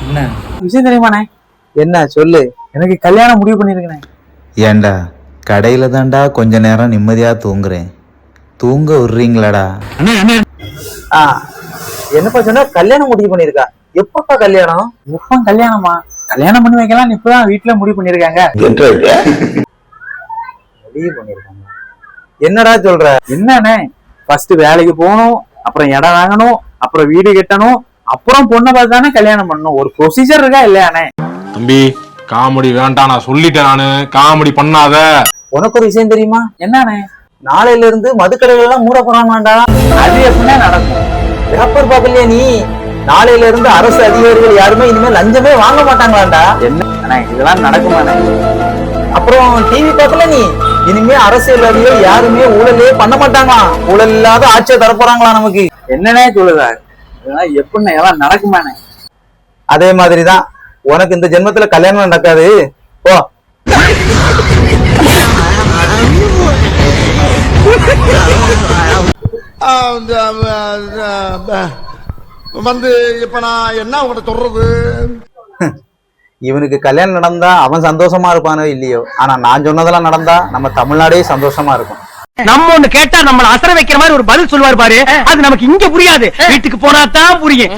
என்ன விஷயம் தெரியுமாண்ணே? என்ன சொல்லு. எனக்கு கல்யாணம் முடிவு பண்ணிருக்கேன். ஏண்டா கடையில தான்டா கொஞ்ச நேரம் நிம்மதியா தூங்குறேன், தூங்க விடுறீங்களாடா? என்னப்பா சொன்னா கல்யாணம் முடிவு பண்ணிருக்கா? எப்பப்பா கல்யாணம்? எப்ப கல்யாணமா? கல்யாணம் பண்ணி வைக்கலாம் இப்பதான் வீட்டுல முடிவு பண்ணிருக்காங்க. முடிவு பண்ணிருக்காங்க? என்னடா சொல்ற? என்னண்ணே, ஃபர்ஸ்ட் வேலைக்கு போகணும், அப்புறம் இடம் வாங்கணும், அப்புறம் வீடு கட்டணும், அப்புறம் பொண்ணை பார்த்து தானே கல்யாணம் பண்ணணும். ஒரு ப்ரொசீஜர் இருக்கா இல்லையாண்ணே? தம்பி காமெடி வேண்டாம், நான் சொல்லிட்டேன். நானு காமெடி பண்ணாத. உனக்கு ஒரு விஷயம் தெரியுமா? என்னண்ணே? நாளையில இருந்து மதுக்கடைகள் எல்லாம் மூட போறாங்கடா. அது எப்படின்னா நடக்கும்? பேப்பர் பாக்கலையா நீ? நாளையில இருந்து அரசு அதிகாரிகள் யாருமே இனிமேல் லஞ்சமே வாங்க மாட்டாங்களாண்டா. என்ன இதெல்லாம் நடக்குமாண்ணே? அப்புறம் டிவி பார்க்கல நீ? இனிமே அரசியல்வாதிகள் யாருமே ஊழலே பண்ண மாட்டாங்களாம். ஊழல் இல்லாத ஆட்சியை தரப்போறாங்களா நமக்கு. என்னன்னே சொல்லுதாரு? இதெல்லாம் எப்படின்னா இதெல்லாம் நடக்குமாண்ணே? அதே மாதிரிதான் உனக்கு இந்த ஜென்மத்துல கல்யாணம் நடக்காது. போ. வந்து இப்ப நான் என்ன உங்கள்கிட்ட சொல்றது? இவனுக்கு கல்யாணம் நடந்தா அவன் சந்தோஷமா இருப்பானோ இல்லையோ, ஆனா நான் சொன்னதெல்லாம் நடந்தா நம்ம தமிழ்நாடே சந்தோஷமா இருக்கும். நம்ம ஒண்ணு கேட்டா நம்மள அசர வைக்கிற மாதிரி ஒரு பதில் சொல்லுவார் பாரு, அது நமக்கு இங்க புரியாது, வீட்டுக்கு போனா தான் புரியும்.